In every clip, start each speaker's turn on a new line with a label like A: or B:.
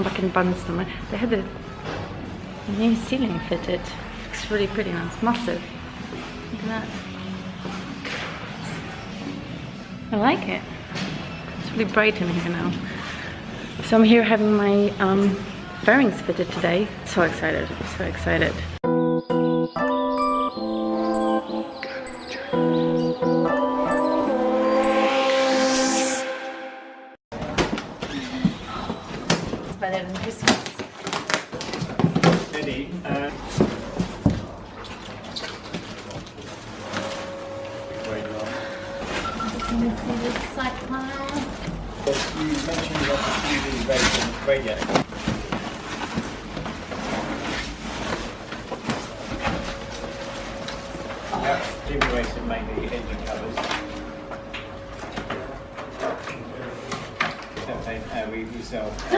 A: back in Bunstone. They had a new ceiling fitted. Looks really pretty now. It's massive. Look at that. I like it. It's really bright in here now. So I'm here having my fairings fitted today. So excited. So excited. Better than Christmas.
B: Eddie,
A: Can you see this side panel?
B: you mentioned you want to use the radiator. That's giving away some mainly engine covers. We sell the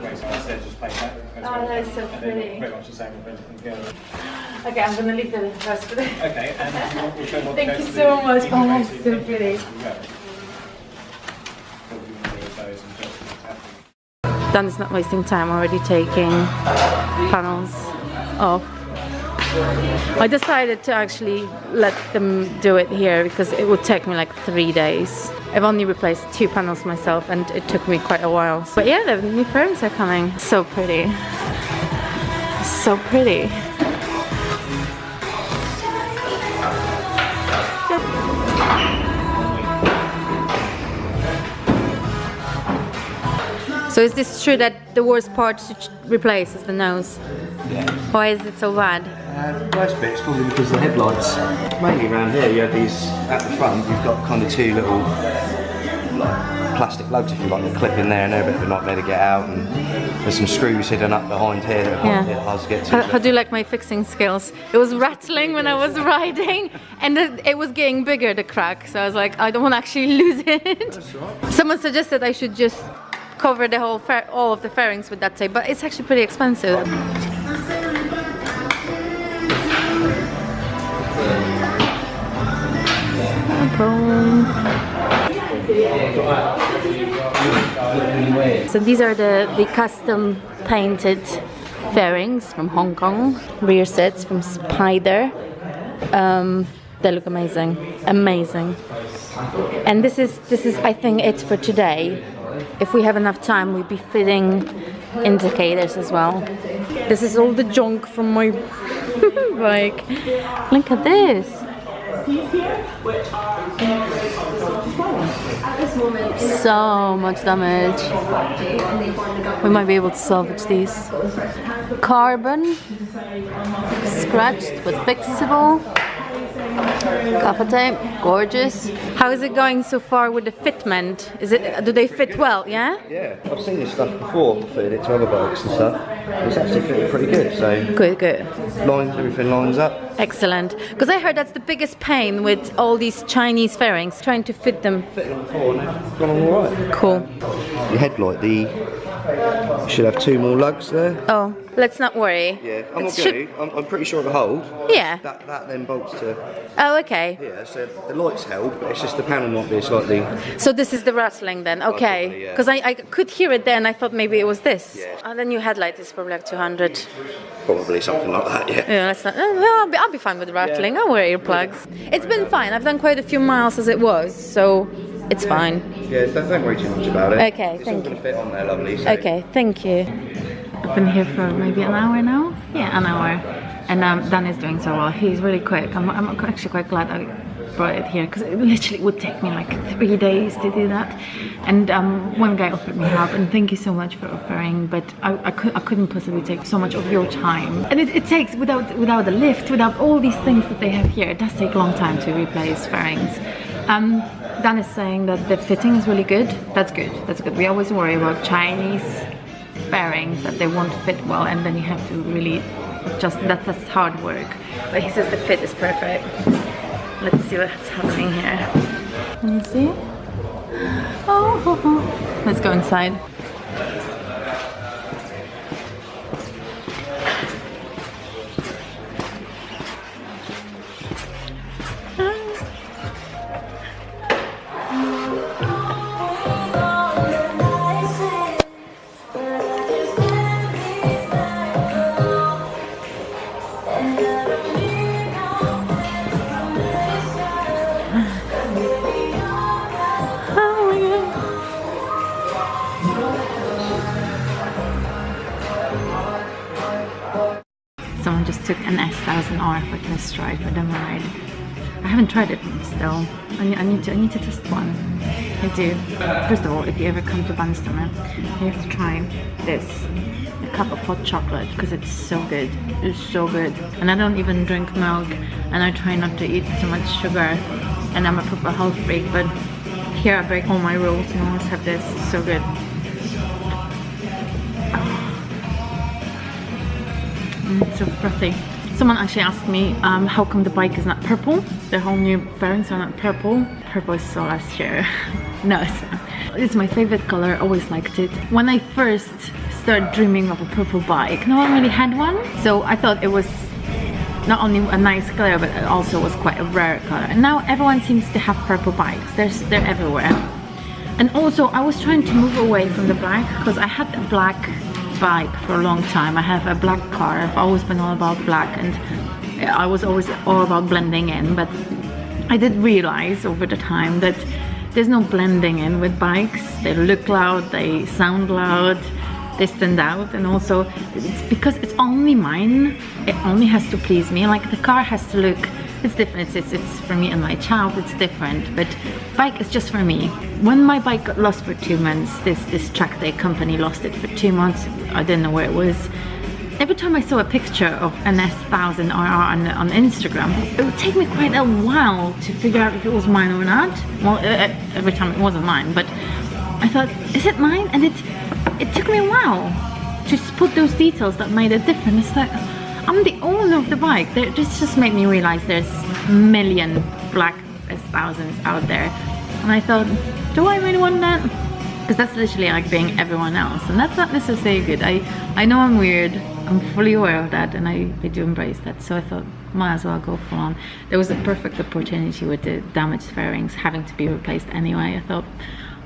B: race cars, they're just paint that.
A: Oh, that is so pretty.
B: Very much the same with anything else.
A: Okay, I'm gonna leave the rest for this.
B: Okay, and we'll show what
A: Thank you so much. Oh, that's so pretty. Dan is not wasting time, already taking panels off. I decided to actually let them do it here because it would take me like 3 days. I've only replaced 2 panels myself and it took me quite a while. But yeah, the new fairings are coming. So pretty. So pretty. So is this true that the worst part to replace is the nose?
C: Yeah.
A: Why is it so bad?
C: Worst bit is probably because of the headlights. Mainly around here you have these, at the front you've got kind of 2 little like, plastic lugs if you like, that clip in there and they're a bit of a nightmare to get out, and there's some screws hidden up behind here that are quite hard to get to.
A: How do you like my fixing skills? It was rattling when I was riding and it was getting bigger, the crack, so I was like, I don't want to actually lose it.
C: That's right.
A: Someone suggested I should just cover the whole all of the fairings with that tape, but it's actually pretty expensive. So these are the custom painted fairings from Hong Kong, rear sets from Spider. They look amazing, amazing. And this is I think it for today. If we have enough time, we'll be fitting indicators as well. This is all the junk from my bike. Look at this. So much damage. We might be able to salvage these. Carbon, scratched but fixable. Gaffer tape, gorgeous. How is it going so far with the fitment? Do they fit well? Yeah.
C: Yeah, I've seen this stuff before, fitted it to other bikes and stuff. It's actually fitted pretty good. So
A: good.
C: Everything lines up.
A: Excellent. Because I heard that's the biggest pain with all these Chinese fairings, trying to fit them.
C: Fitted them before and they've gone all right.
A: Cool.
C: Your headlight, you should have 2 more lugs there.
A: Oh, let's not worry.
C: Yeah, I'm pretty sure it'll hold.
A: Yeah.
C: That then bolts to.
A: Oh, okay.
C: Yeah, so the light's held, but it's just the panel might be slightly.
A: So this is the rattling then, okay? Because I could hear it there and I thought maybe it was this.
C: Yeah.
A: Oh, the new headlight is probably like 200.
C: Probably something like that, yeah.
A: Yeah, that's not. No, I'll be fine with the rattling. I'll wear earplugs. It's been fine. I've done quite a few miles as it was, so it's fine.
C: Yeah, don't worry too much about it.
A: Okay, thank you.
C: It's all going to fit on there, lovely. So.
A: Okay, thank you. I've been here for maybe an hour now. Yeah, an hour. And Dan is doing so well. He's really quick. I'm actually quite glad I brought it here because it literally would take me like 3 days to do that. And one guy offered me help, and thank you so much for offering. But I couldn't possibly take so much of your time. And it takes without a lift, without all these things that they have here. It does take a long time to replace fairings. Dan is saying that the fitting is really good. That's good. That's good. We always worry about Chinese fairings that they won't fit well, and then you have to really just that's hard work. But he says the fit is perfect. Let's see what's happening here. Can you see? Oh, let's go inside. Someone just took an S1000R for test drive for demo ride. I haven't tried it still. I need to test one. I do. First of all, if you ever come to Bandstommer, you have to try this. A cup of hot chocolate, because it's so good. It's so good. And I don't even drink milk, and I try not to eat too much sugar, and I'm a proper health freak, but here I break all my rules and I always have this. It's so good. It's so frothy. Someone actually asked me how come the bike is not purple. The whole new fairings are not purple. Purple is so last year. No, it's not. It's my favorite color. I always liked it. When I first started dreaming of a purple bike, no one really had one. So I thought it was not only a nice color, but it also was quite a rare color. And now everyone seems to have purple bikes. They're everywhere. And also I was trying to move away from the black, because I had a black bike for a long time. I have a black car. I've always been all about black, and I was always all about blending in, but I did realize over the time that there's no blending in with bikes. They look loud, they sound loud, they stand out, and also it's because it's only mine. It only has to please me. Like the car has to look, it's different. It's for me and my child, it's different, but bike is just for me. When my bike got lost for 2 months, this track day company lost it for 2 months. I didn't know where it was. Every time I saw a picture of an S1000RR on Instagram, it would take me quite a while to figure out if it was mine or not. Well, every time it wasn't mine, but I thought, is it mine? And it took me a while to put those details that made it different. It's like, I'm the owner of the bike. This just made me realize there's a million black S1000s out there. And I thought, do I really want that? Because that's literally like being everyone else. And that's not necessarily good. I know I'm weird. I'm fully aware of that, and I do embrace that. So I thought, might as well go full on. There was a perfect opportunity with the damaged fairings having to be replaced anyway. I thought,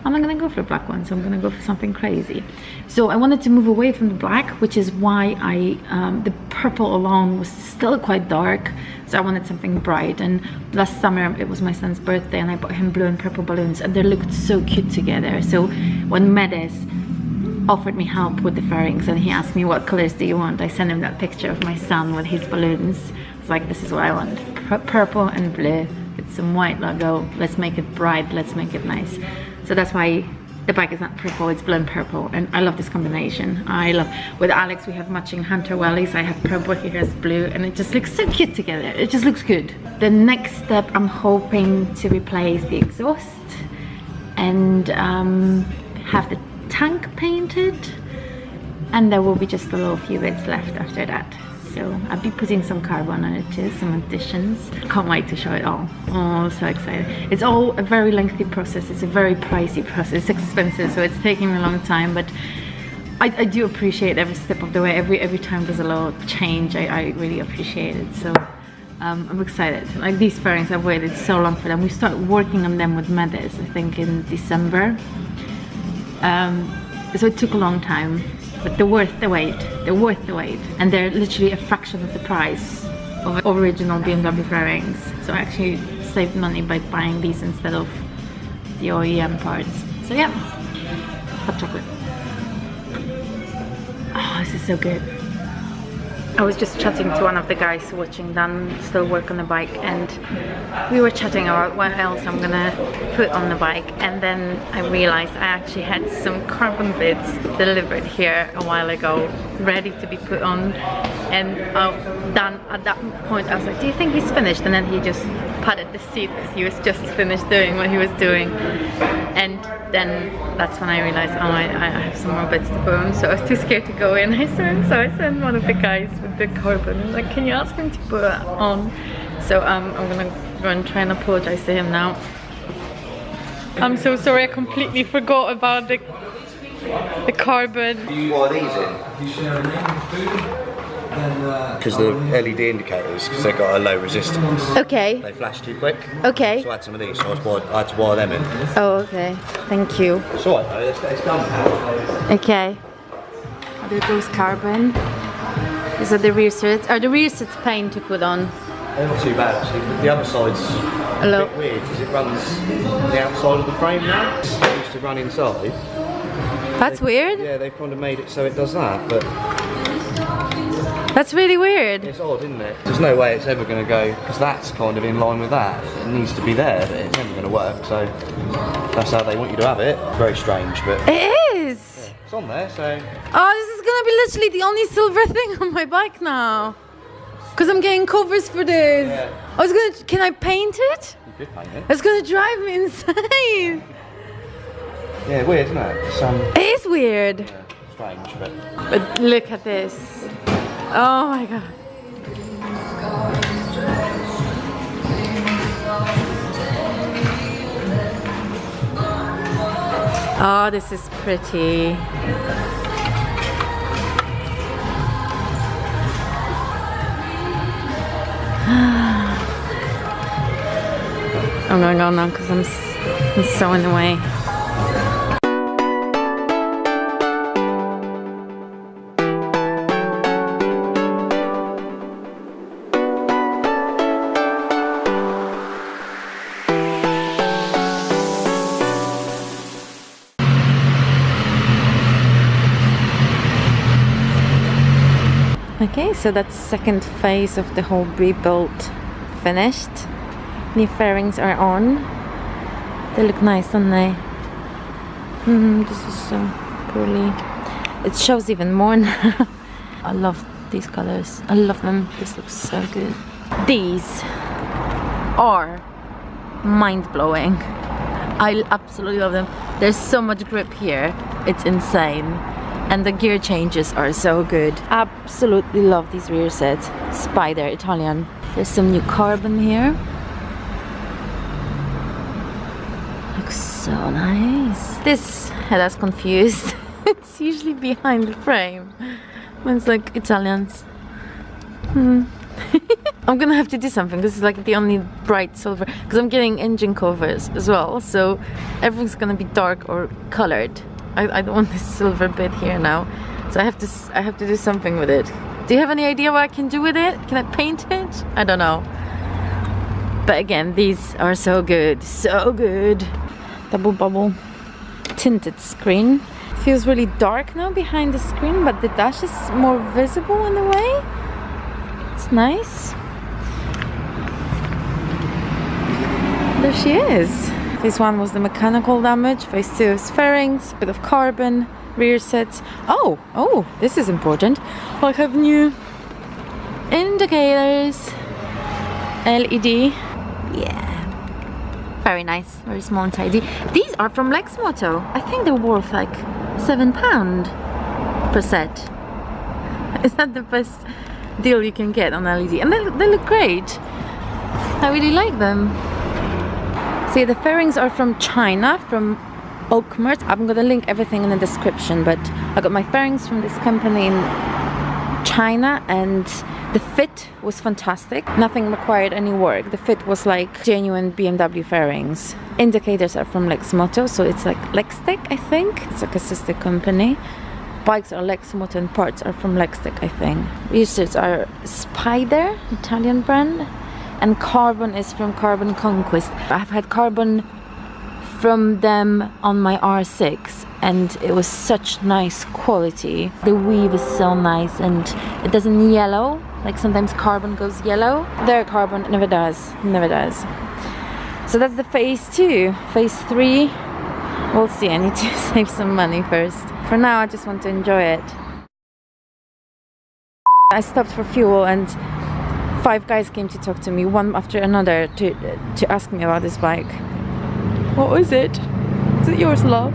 A: I'm not gonna go for a black one, so I'm gonna go for something crazy. So I wanted to move away from the black, which is why the purple alone was still quite dark. So I wanted something bright. And last summer it was my son's birthday, and I bought him blue and purple balloons, and they looked so cute together. So when Medes offered me help with the fairings and he asked me, what colors do you want? I sent him that picture of my son with his balloons. I was like, this is what I want, purple and blue with some white logo. Let's make it bright, let's make it nice. So that's why the bike is not purple, it's blue and purple, and I love this combination. I love, with Alex we have matching hunter wellies. I have purple, he has blue, and it just looks so cute together. It just looks good. The next step, I'm hoping to replace the exhaust and have the tank painted, and there will be just a little few bits left after that. So I'll be putting some carbon on it too, some additions. Can't wait to show it all. Oh, so excited. It's all a very lengthy process. It's a very pricey process. It's expensive, so it's taking me a long time, but I do appreciate every step of the way. Every time there's a little change, I really appreciate it. So I'm excited. Like these fairings, I've waited so long for them. We started working on them with Medes, I think in December. So it took a long time, but they're worth the wait. They're worth the wait, and they're literally a fraction of the price of original BMW fairings. So I actually saved money by buying these instead of the OEM parts. So yeah, hot chocolate. Oh, this is so good. I was just chatting to one of the guys watching Dan still work on the bike, and we were chatting about what else I'm gonna put on the bike, and then I realized I actually had some carbon bits delivered here a while ago ready to be put on, and Dan at that point I was like, do you think he's finished? And then he just patted the seat because he was just finished doing what he was doing, and then that's when I realized, oh, I have some more bits to put on. So I was too scared to go in. So I sent one of the guys with the carbon, and like, can you ask him to put it on? So I'm gonna go and try and apologize to him now. I'm so sorry, I completely forgot about the carbon.
C: What are these in? Because the LED indicators, because they've got a low resistance.
A: Okay.
C: They flash too quick.
A: Okay.
C: So I had some of these, so I had to wire them in.
A: Oh, okay. Thank you.
C: It's alright though, it's done now.
A: Okay. There goes carbon. These are the rear seats. Are the rear seats pain to put on?
C: They're not too bad actually. The other side's a bit weird because it runs the outside of the frame now. It used to run inside.
A: That's weird.
C: Yeah, they've kind of made it so it does that, but
A: That's really weird.
C: It's odd, isn't it? There's no way it's ever going to go, because that's kind of in line with that. It needs to be there, but it's never going to work, so that's how they want you to have it. Very strange, but...
A: It is!
C: Yeah, it's on there, so...
A: Oh, this is gonna be literally the only silver thing on my bike now. Because I'm getting covers for this.
C: Yeah.
A: I was gonna... Can I paint it?
C: You could paint it.
A: It's gonna drive me insane.
C: Yeah, weird, isn't it?
A: It is weird.
C: Yeah, strange, but...
A: But look at this. Oh my god. Oh, this is pretty. I'm gonna go now because I'm so in the way. Okay, so that's second phase of the whole rebuild finished. New fairings are on. They look nice, don't they? This is so curly. It shows even more now. I love these colors. I love them. This looks so good. These are mind-blowing. I absolutely love them. There's so much grip here. It's insane. And the gear changes are so good. Absolutely love these rear sets. Spider Italian. There's some new carbon here. Looks so nice. This had us confused. It's usually behind the frame. When it's like Italians. I'm gonna have to do something. This is like the only bright silver. Because I'm getting engine covers as well. So everything's gonna be dark or colored. I don't want this silver bit here now, so I have to do something with it. Do you have any idea what I can do with it? Can I paint it? I don't know. But again, these are so good, so good. Double bubble tinted screen. Feels really dark now behind the screen, but the dash is more visible in a way. It's nice. There she is. This one was the mechanical damage. Phase 2 is fairings, bit of carbon, rear sets. Oh, this is important. I have new indicators. LED. Yeah. Very nice, very small and tidy. These are from Lexmoto. I think they're worth like £7 per set. Is that the best deal you can get on LED? And they look great. I really like them. See, the fairings are from China, from Auctmarts. I'm gonna link everything in the description, but I got my fairings from this company in China, and the fit was fantastic. Nothing required any work. The fit was like genuine BMW fairings. Indicators are from Lexmoto, so it's like Lextech, I think. It's like a sister company. Bikes are Lexmoto and parts are from Lextech, I think. Research are Spider, Italian brand. And carbon is from Carbon Conquest. I've had carbon from them on my R6 and it was such nice quality. The weave is so nice and it doesn't yellow. Like sometimes carbon goes yellow. Their carbon never does, never does. So that's the phase 2. Phase 3, we'll see. I need to save some money first. For now, I just want to enjoy it. I stopped for fuel and 5 guys came to talk to me, one after another, to ask me about this bike. What was it? Is it yours, love?